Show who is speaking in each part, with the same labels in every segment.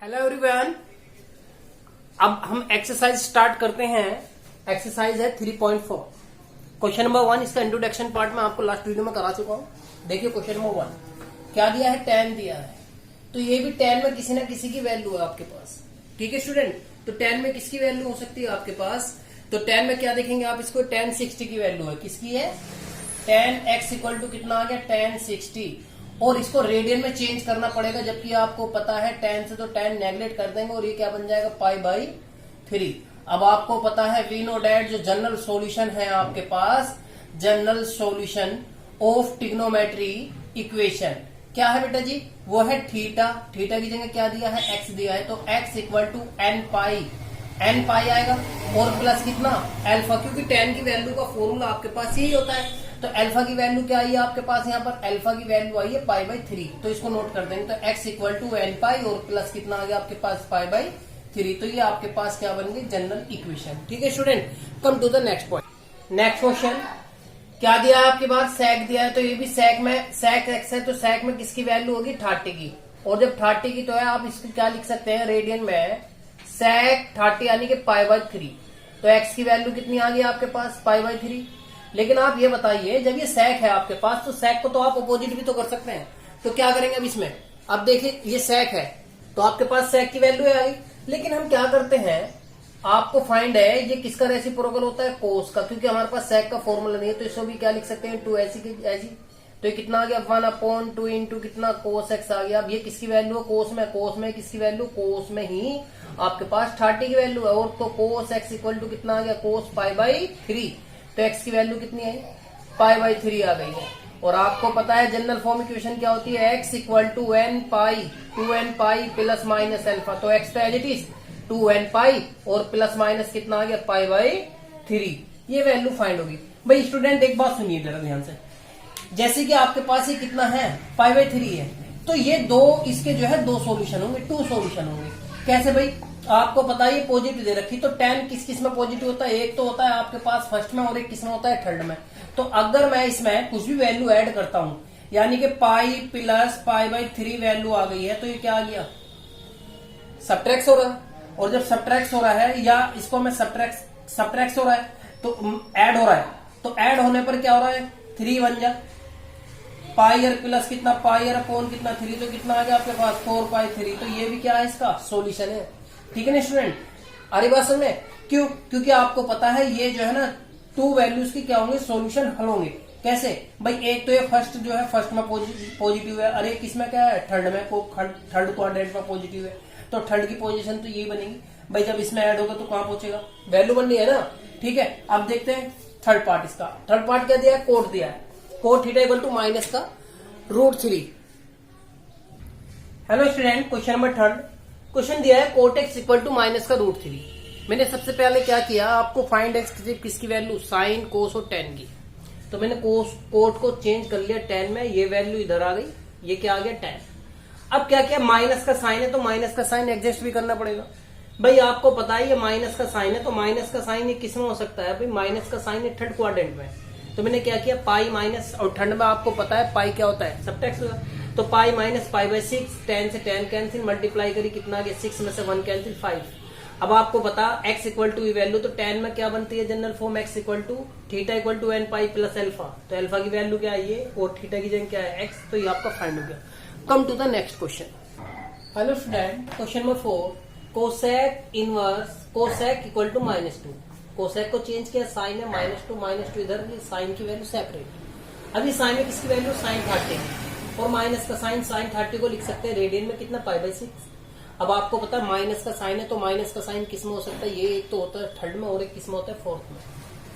Speaker 1: Hello everyone, अब हम exercise start करते हैं। एक्सरसाइज है 3.4। क्वेश्चन नंबर 1, इसका इंट्रोडक्शन पार्ट में आपको लास्ट वीडियो में करा चुका हूं। देखिए क्वेश्चन नंबर 1 क्या दिया है, tan दिया है। तो ये भी tan में किसी ना किसी की वैल्यू है आपके पास। ठीक है स्टूडेंट, तो tan में किसकी वैल्यू हो सकती है आपके पास? तो tan में क्या देखेंगे आप, इसको tan 60 की वैल्यू है। किसकी है? tan x इक्वल टू कितना आ गया, tan 60। और इसको रेडियन में चेंज करना पड़ेगा, जबकि आपको पता है tan से तो tan नेगलेक्ट कर देंगे और ये क्या बन जाएगा, π/3। अब आपको पता है वी नो डैट जो जनरल सॉल्यूशन है आपके पास, general solution of trigonometry equation क्या है बेटा जी, वो है थीटा। थीटा की जगह क्या दिया है, x दिया है। तो x इक्वल टू n पाई आएगा और प्लस कितना, अल्फा, क्योंकि tan की वैल्यू का फॉर्मूला आपके पास यही होता है। तो अल्फा की वैल्यू क्या आई है आपके पास, यहाँ पर अल्फा की वैल्यू आई है π/3। तो इसको नोट कर देंगे। तो x इक्वल टू n पाई और प्लस कितना आ गया आपके पास, π/3। तो ये आपके पास क्या बन गई, जनरल इक्वेशन। ठीक है student, come to the next point. Next question क्या दिया है आपके पास, sec दिया है। तो ये भी sec में, sec x है तो sec में किसकी वैल्यू होगी, 30 की। और जब 30 की तो है, आप इसको क्या लिख सकते हैं रेडियन में, sec 30 यानी कि π/3। तो x की वैल्यू कितनी आ गई आपके पास, π/3। लेकिन आप ये बताइए, जब ये sec है आपके पास, तो sec को तो आप अपोजिट भी तो कर सकते हैं। तो क्या करेंगे अब इसमें, अब देखिए ये sec है तो आपके पास sec की वैल्यू है आई। लेकिन हम क्या करते हैं, आपको फाइंड है ये किसका रेसिप्रोकल होता है, कोस का। क्योंकि हमारे पास sec का फॉर्मूला नहीं है, तो इसको भी क्या लिख सकते हैं, 2 ऐसी की ऐसी। तो ये कितना आ गया, 1/2 इंटू कितना, cos x आ गया। अब ये किसकी वैल्यू है, कोस में किसकी वैल्यू, कोस में ही आपके पास 30 की वैल्यू है। और तो cos x इक्वल टू कितना आ गया, cos π/3। तो x की वैल्यू कितनी आई, π/3 आ गई है। और आपको पता है जनरल फॉर्म इक्वेशन क्या होती है, x equal to n pi 2n pi plus minus alpha. तो x तो as it is 2n pi और प्लस माइनस कितना आ गया, π/3। ये वैल्यू फाइंड होगी। भाई स्टूडेंट एक बात सुनिए जरा ध्यान से, जैसे कि आपके पास ये कितना है, π/3 है। तो ये दो इसके जो है दो सॉल्यूशन होंगे, 2 सॉल्यूशन होंगे। कैसे भाई, आपको पता है ये पॉजिटिव दे रखी, तो tan किस किस में पॉजिटिव होता है, एक तो होता है आपके पास फर्स्ट में और एक किस में होता है, थर्ड में। तो अगर मैं इसमें कुछ भी वैल्यू ऐड करता हूं, यानी कि पाई प्लस π/3 वैल्यू आ गई है, तो ये क्या आ गया, सब्ट्रैक्ट हो रहा है। और जब सब्ट्रैक्ट हो रहा है, या इसको मैं सब्ट्रैक्ट हो रहा है तो ऐड हो रहा है, तो ऐड होने पर क्या हो रहा है, 3 बन जा, पाई और प्लस कितना, पाई और अपॉन कितना 3, तो कितना आ गया आपके पास 4π3। तो ये भी क्या है, इसका सॉल्यूशन है। ठीक है ना स्टूडेंट, अरे बात समझ में, क्यों, क्योंकि आपको पता है ये जो है ना 2 वैल्यूज की क्या होंगे, सॉल्यूशन हल होंगे। कैसे भाई, एक तो ये फर्स्ट जो है, फर्स्ट में पॉजिटिव है, और एक इसमें क्या है, थर्ड में, थर्ड क्वाड्रेंट में पॉजिटिव है। तो थर्ड की पोजीशन तो यही बनेगी भाई। जब इसमें ऐड होगा तो कहां पहुंचेगा, वैल्यू बननी है ना। ठीक है, अब देखते हैं थर्ड पार्ट। इसका थर्ड पार्ट क्या दिया है, कोट दिया है, cot theta equal to minus का √3। Hello student, question number 3 question दिया है cot x equal to minus का √3। मैंने सबसे पहले क्या किया, आपको फाइंड एक्स किसकी वैल्यू, साइन कोस और tan की। तो मैंने कोट को चेंज कर लिया tan में, ये वैल्यू इधर आ गई, ये क्या आ गया tan। अब क्या क्या, माइनस का साइन है तो माइनस का साइन एडजस्ट भी करना पड़ेगा। भाई आपको पता है ये माइनस का साइन है, तो माइनस का साइन ये किस में हो सकता है, भाई माइनस का साइन है थर्ड क्वाड्रेंट में। तो मैंने क्या किया, पाई माइनस, और थर्ड में आपको पता है पाई क्या होता है, सब्ट्रैक्ट होगा। तो पाई माइनस π/6, tan से tan कैंसिल, मल्टीप्लाई करी कितना आ गया, 6 में से 1 कैंसिल 5। अब आपको पता x इक्वल टू वैल्यू, तो tan में क्या बनती है general form, x equal to theta equal to n pi plus alpha. तो अल्फा की वैल्यू क्या है ये, और थीटा की जगह क्या है x। तो ये आपका फाइंड हो गया। Come to the next question. Hello student, question number 4, cosec inverse cosec equal to -2। Cosec को चेंज किया, साइन है -2 इधर, साइन की वैल्यू सेपरेट। अभी साइन में किसकी वैल्यू, साइन 30, और माइनस का साइन, साइन 30 को लिख सकते हैं रेडियन में कितना, π/6। अब आपको पता है माइनस का साइन है, तो माइनस का साइन किस में हो सकता है, ये एक तो होता है थर्ड में और एक किस में होता है, फोर्थ में।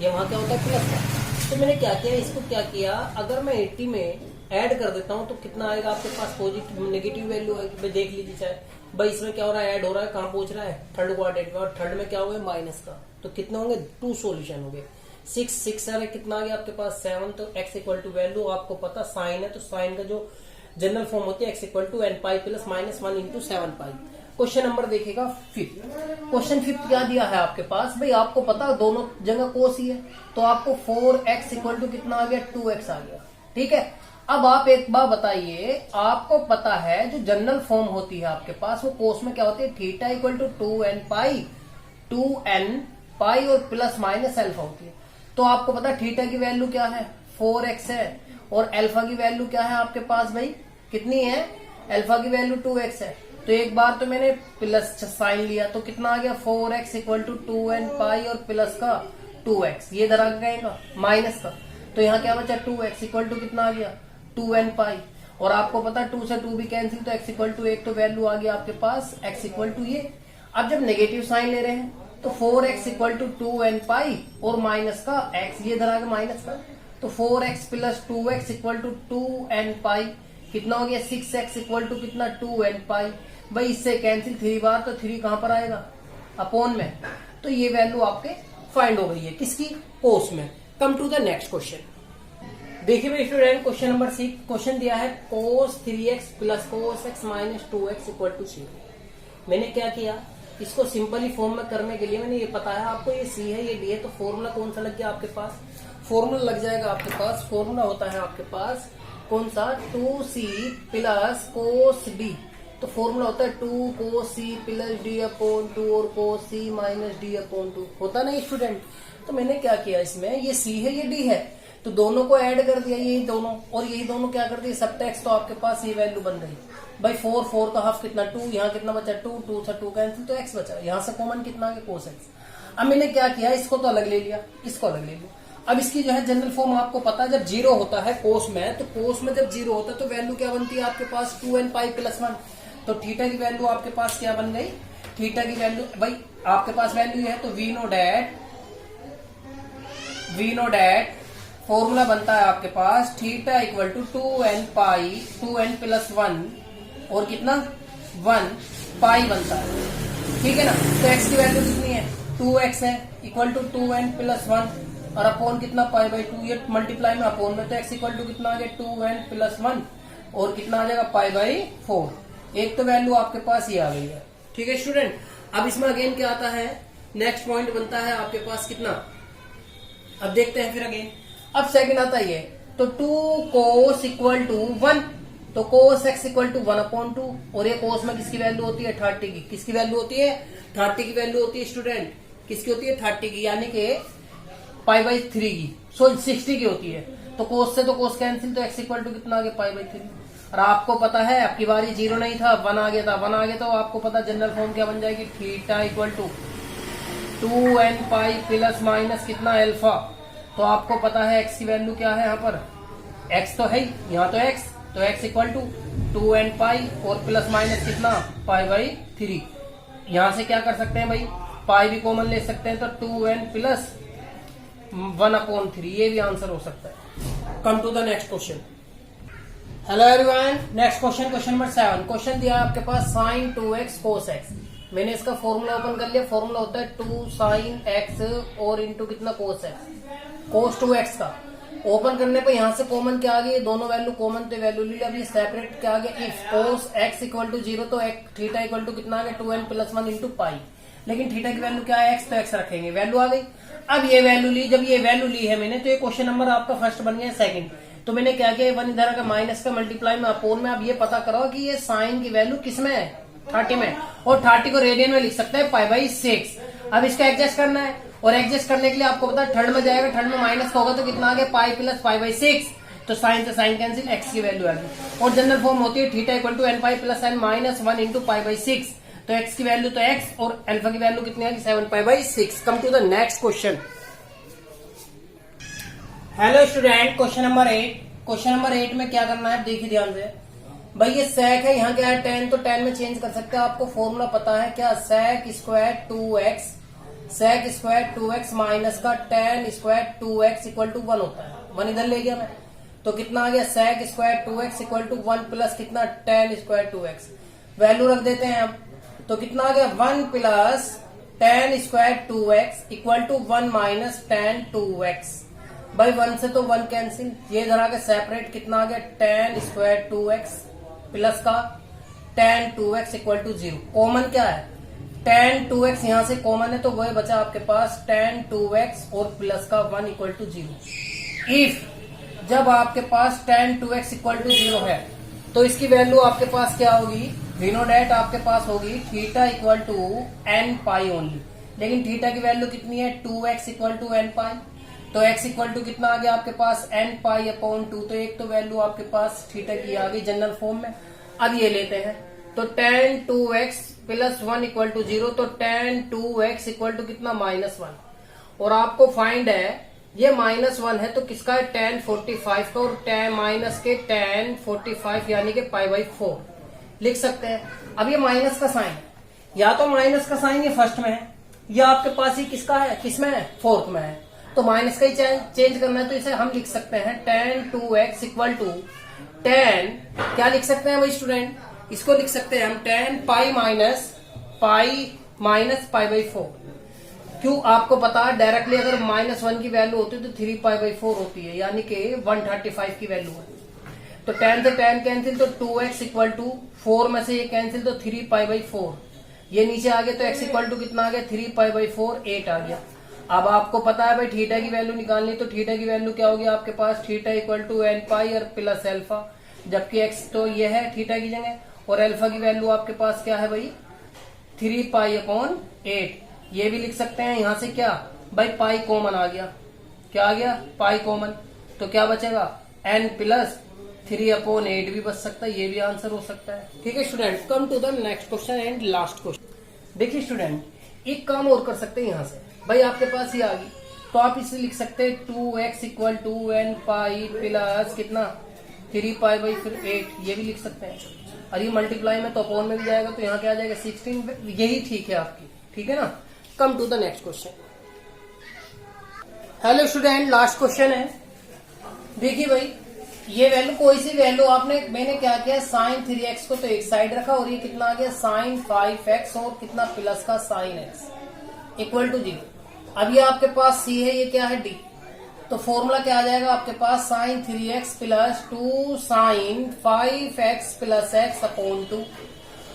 Speaker 1: ये वहां क्या होता है, प्लस का। तो मैंने क्या किया, इसको क्या किया, अगर मैं 80 में ऐड कर देता हूं तो कितना आएगा आपके पास, पॉजिटिव नेगेटिव वैल्यू आएगी। देख लीजिए चाहे भाई, इसमें क्या हो रहा है, ऐड हो रहा है, कहां पहुंच रहा है, थर्ड क्वाड्रेंट में, और थर्ड में क्या होगा, माइनस का। तो कितने होंगे, 2 सॉल्यूशन होंगे। 6 है, कितना आ गया आपके पास 7। तो x इक्वल टू वैल्यू आपको पता साइन है, तो साइन का जो जनरल फॉर्म होती है x equal to n pi plus -1 into 7 pi. Question number देखिएगा 5। क्वेश्चन 5 क्या दिया है आपके पास, भाई आपको पता दोनों जगह कोस ही है, तो आपको 4x इक्वल टू कितना आ गया, 2x आ गया। ठीक है, अब आप एक बार बताइए, आपको पता है जो जनरल फॉर्म होती है आपके पास वो कोस में क्या होती है, theta equal to 2n pi और प्लस माइनस अल्फा होती है। तो आपको पता है थीटा की वैल्यू क्या है, 4x है, और अल्फा की वैल्यू क्या है आपके पास भाई, कितनी है, अल्फा की वैल्यू 2x है। तो एक बार तो मैंने प्लस साइन लिया तो कितना आ गया, 4x equal to 2n pi और प्लस का 2x, ये इधर आ गएगा माइनस का, तो यहाँ क्या बचा 2x इक्वल टू कितना आ गया 2n पाई, और आपको पता 2 से 2 भी कैंसिल, तो x इक्वल टू 1, तो वैल्यू आ गया आपके पास x इक्वल टू ये। अब जब नेगेटिव साइन ले रहे हैं तो 4x equal to 2n pi और माइनस का x, ये इधर आ गया माइनस का, तो 4x plus 2x equal to 2n पाई, कितना हो गया 6x इक्वल टू कितना 2n पाई। भाई इससे कैंसिल 3 बार, तो 3 कहां पर आएगा, अपोन में, तो ये वैल्यू आपके फाइंड हो गई है किसकी, कोस में। Come to the next question. देखिए भाई स्टूडेंट, क्वेश्चन नंबर 6, क्वेश्चन दिया है cos 3x plus cos x minus 2x equal to 0। मैंने क्या किया, इसको सिंपली फॉर्म में करने के लिए मैंने ये पता है आपको, ये c है ये d है, तो फॉर्मूला कौन सा लग गया आपके पास, फॉर्मूला लग जाएगा आपके पास, फॉर्मूला होता है आपके पास कौन सा, 2c प्लस cos d, तो फॉर्मूला होता है 2 cos c plus d upon 2 और cos c minus d upon 2, होता नहीं स्टूडेंट। तो मैंने क्या किया, इसमें ये c है ये d है, तो दोनों को ऐड कर दिया, यही दोनों और यही दोनों क्या कर दिए सबटेक्स, तो आपके पास ये वैल्यू बन गई भाई 4 का हाफ कितना 2, यहाँ कितना बचा 2 से 2 कैंसिल, तो x बचा, यहाँ से कॉमन कितना आ गया cos x। अब मैंने क्या किया, इसको तो अलग ले लिया, इसको अलग ले लिया। अब इसकी जो है जनरल फॉर्म आपको पता है, जब 0 होता है कोस में, तो कोस में जब 0 होता है तो वैल्यू क्या बनती है आपके पास 2n पाई प्लस 1, तो थीटा की वैल्यू आपके पास क्या बन गई, थीटा की वैल्यू भाई आपके पास वैल्यू है, तो वी नो डैट फॉर्मूला बनता है आपके पास theta equal to 2n pi 2n plus 1 और कितना 1 पाई बनता है, ठीक है ना। तो x की वैल्यू कितनी है 2x है, इक्वल टू 2n प्लस 1 और अपॉन कितना पाई बाई 2, ये मल्टीप्लाई में अपॉन में, तो x इक्वल टू कितना आ गया 2n प्लस 1 और कितना आ जाएगा पाई बाई 4। एक तो वैल्यू आपके पास ये आ गई है, ठीक है स्टूडेंट। अब इसमें अगेन क्या आता है, नेक्स्ट पॉइंट बनता है आपके पास कितना, अब देखते हैं फिर अगेन। अब सेकंड आता है ये, तो 2 cos इक्वल टू 1, तो cos x equal to 1 upon 2, और ये cos में किसकी वैल्यू होती है 30 की, किसकी वैल्यू होती है 30 की वैल्यू होती है स्टूडेंट, किसकी होती है 30 की, यानी कि पाई बाई 3 की, सो 60 की होती है। तो cos से तो cos कैंसिल, तो x इक्वल टू कितना आ गया पाई बाई 3। और आपको पता है आपकी बारी 0 नहीं था 1 आ गया था, 1 आ गया तो आपको पता जनरल फॉर्म क्या बन जाएगी, theta equal to 2n pi plus minus कितना अल्फा, तो आपको पता है x की वैल्यू क्या है, यहाँ पर x तो है ही, यहाँ तो x, तो x equal to 2n pi और प्लस माइनस कितना पाई बाई 3। यहाँ से क्या कर सकते हैं भाई, पाई भी कॉमन ले सकते हैं, तो 2n प्लस 1 अपॉन 3, ये भी आंसर हो सकता है। Come to the next question. Hello everyone, next question, question number 7। Question दिया आपके पास साइन 2x cos x। मैंने इसका फॉर्मूला ओपन कर लिया, फॉर्मूला होता है 2 साइन x और इंटू कितना cos x, cos 2x का। ओपन करने पे यहाँ से कॉमन क्या आ गया, दोनों वैल्यू कॉमन थे, वैल्यू ली। अभी सेपरेट क्या आ गया, if cos x equal to 0, तो थीटा इक्वल टू कितना आ गया 2n प्लस 1 इंटू पाई, लेकिन थीटा की वैल्यू क्या है x, तो x रखेंगे, वैल्यू आ गई। अब ये वैल्यू ली, जब ये वैल्यू ली है मैंने, तो ये क्वेश्चन नंबर आपका फर्स्ट बन गया सेकंड। तो मैंने क्या किया, 1 इधर आकर माइनस का मल्टीप्लाई में अपोन में। अब ये पता करो कि ये साइन की वैल्यू किस में है 30 में, और 30 को रेडियन में लिख सकते हैं पाई बाई 6। अब इसका एडजस्ट करना है, और एडजस्ट करने के लिए आपको पता थर्ड में जाएगा, थर्ड में माइनस का होगा तो कितना आ गया पाई प्लस पाई बाई 6, तो साइन से साइन कैंसिल, एक्स की वैल्यू आ गई। और जनरल फॉर्म होती है theta equal to n pi plus n minus 1 into pi by 6, तो एक्स की वैल्यू तो x और अल्फा की वैल्यू कितनी आ गई 7 pi by 6। Come to the next question. Hello student, question number 8। Question number 8 में क्या करना है देखिए ध्यान से भाई, ये sec है, यहाँ क्या है tan, तो tan में चेंज कर सकते हैं। आपको फॉर्मूला पता है क्या, sec square 2x, sec square 2x minus का tan square 2x equal to 1 होता है। 1 इधर ले गया मैं, तो कितना आ गया sec square 2x equal to 1 plus कितना tan स्क्वायर 2x, वैल्यू रख देते हैं अब, तो कितना आ गया 1 plus tan square 2x equal to 1 minus tan 2x। भाई 1 से तो 1 कैंसिल, ये इधर आ गया सेपरेट, कितना आ गया tan स्क्वायर 2x प्लस का tan 2x equal to 0। Common क्या है, tan 2x यहां से कॉमन है, तो वह बचा आपके पास tan 2x और प्लस का 1 इक्वल टू 0। इफ जब आपके पास tan 2x इक्वल टू 0 है तो इसकी वैल्यू आपके पास क्या होगी, वी नो डैट आपके पास होगी theta equal to n pi only. लेकिन थीटा की वैल्यू कितनी है, 2x इक्वल टू एन पाई। तो x इक्वल टू कितना आ गया आपके पास, एन पाई अपॉन 2। तो एक तो वैल्यू आपके पास थीटा की आ गई जनरल फॉर्म में। अब ये लेते हैं तो tan 2x plus 1 equal to 0। तो tan 2x इक्वल टू कितना, -1। और आपको फाइंड है ये -1 है तो किसका है, tan 45 का, और tan माइनस के tan 45 यानी कि π/4 लिख सकते हैं। अब ये माइनस का साइन, या तो माइनस का साइन ये फर्स्ट में है या आपके पास ही किसका है, किसमें है, फोर्थ में है। तो माइनस का ही चेंज करना है तो इसे हम लिख सकते हैं tan 2x equal to tan, क्या लिख सकते हैं भाई स्टूडेंट, इसको लिख सकते हैं हम tan पाई माइनस π/4। क्यों, आपको पता है डायरेक्टली अगर -1 की वैल्यू होती है तो 3 π/4 होती है, यानी कि 135 की वैल्यू है। तो tan से tan कैंसिल, तो 2x इक्वल टू 4 में से ये कैंसिल तो 3 π/4। ये नीचे आ गया तो x इक्वल टू कितना आ गया, 3 π/4, 8 आ गया। अब आपको पता है भाई थीटा की वैल्यू निकालनी, तो थीटा की वैल्यू क्या होगी आपके पास, थीटा इक्वल टू एन पाई और प्लस एल्फा, जबकि x तो ये है थीटा की जगह, और एल्फा की वैल्यू आपके पास क्या है भाई, 3 π/8। ये भी लिख सकते हैं। यहां से क्या भाई, पाई कॉमन आ गया, क्या आ गया, पाई कॉमन। तो क्या बचेगा, n प्लस 3/8 भी बच सकता है, ये भी आंसर हो सकता है। ठीक है student, come to the next question and last question. देखिए स्टूडेंट एक काम और कर सकते हैं, यहाँ से भाई आपके पास ये आ गई तो आप इसे लिख सकते हैं 2x equal to n pi plus कितना, 3 π/8, ये भी लिख सकते हैं। और ये मल्टीप्लाई में तो अपॉन में भी जाएगा तो यहाँ क्या आ जाएगा 16, यही ठीक है आपकी, ठीक है ना। Come to the next question. Hello student, last question है। देखिए भाई ये वैल्यू, कोई सी वैल्यू मैंने क्या किया, sin 3x को तो एक साइड रखा और ये कितना आ गया sin 5x और कितना प्लस का sin x इक्वल टू 0। अब ये आपके पास c है, ये क्या है d। तो फॉर्मूला क्या आ जाएगा आपके पास, sin 3x plus 2 sin 5x plus x upon 2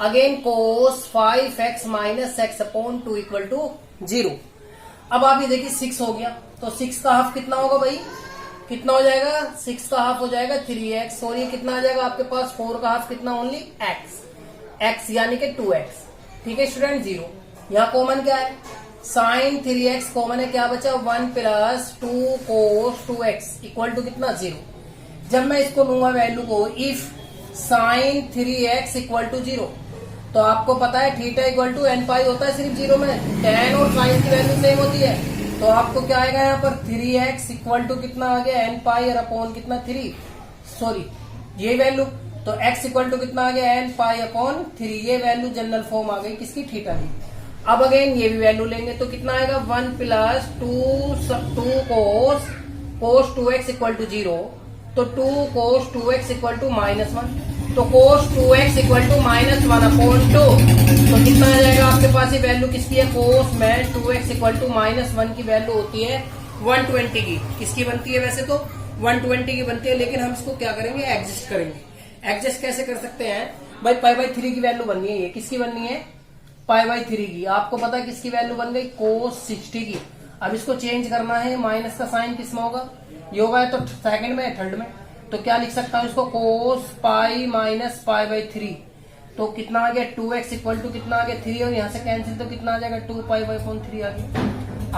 Speaker 1: again cos 5x minus x upon 2 equal to 0। अब आप ये देखिए 6 हो गया, तो 6 का हाफ कितना होगा भाई, कितना हो जाएगा, 6 का हाफ हो जाएगा 3x, और ये कितना आ जाएगा आपके पास, 4 का हाफ कितना, ओनली x यानी कि 2x। ठीक है स्टूडेंट, 0। यहाँ कॉमन क्या है, sin 3x कॉमन है, क्या बचा, 1 plus 2 cos 2x equal to कितना, 0। जब मैं इसको लूंगा वैल्यू को, if sin 3x equal to 0, तो आपको पता है थीटा इक्वल टू एन पाई होता है सिर्फ 0 में, tan और sin की वैल्यू सेम होती है। तो आपको क्या आएगा यहाँ पर, 3x इक्वल टू कितना आ गया, एन पाई और अपॉन कितना 3, सॉरी ये वैल्यू, तो x इक्वल टू कितना आ गया, एन पाई अपॉन 3। ये वैल्यू जनरल फॉर्म आ गई किसकी, थीटा की। अब अगेन ये भी वैल्यू लेंगे तो कितना आएगा, 1 plus 2 cos 2x equal to 0। तो 2 cos 2x इक्वल टू -1, तो cos 2x equal to -1 upon 2। तो कितना आ जाएगा आपके पास, ये वैल्यू किसकी है, cos में 2x इक्वल टू -1 की वैल्यू होती है 120 की। किसकी बनती है, वैसे तो 120 की बनती है, लेकिन हम इसको क्या करेंगे, एडजस्ट करेंगे। एडजस्ट कैसे कर सकते हैं भाई, π/3 की वैल्यू बननी है, ये किसकी बननी है, π/3 की। आपको पता है किसकी वैल्यू बन गई, cos 60 की। अब इसको चेंज करना है, माइनस का साइन किसमें होगा, ये होगा तो सेकंड में, थर्ड में। तो क्या लिख सकता हूं इसको, cos पाई माइनस π/3। तो कितना आ गया, 2x इक्वल टू कितना आ गया, 3, और यहाँ से कैंसिल तो कितना आ जाएगा, 2π/3 आ गया।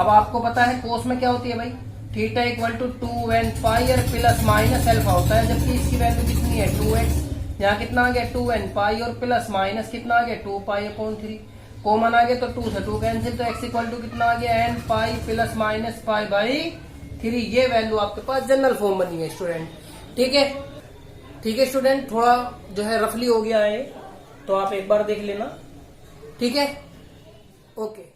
Speaker 1: अब आपको पता है cos में क्या होती है भाई, theta equal to 2n pi और प्लस माइनस एल्फा होता है, जबकि इसकी वैल्यू कितनी है, 2x। यहाँ कितना आ गया, 2n पाई और प्लस माइनस कितना आ गया, 2π/3। कॉमन आ गया तो 2 से 2 कैंसिल, तो x इक्वल टू कितना आ गया, n पाई प्लस माइनस π/3। ये वैल्यू आपके पास जनरल फॉर्म बनी है स्टूडेंट। ठीक है, ठीक है स्टूडेंट, थोड़ा जो है रफली हो गया है तो आप एक बार देख लेना, ठीक है, ओके।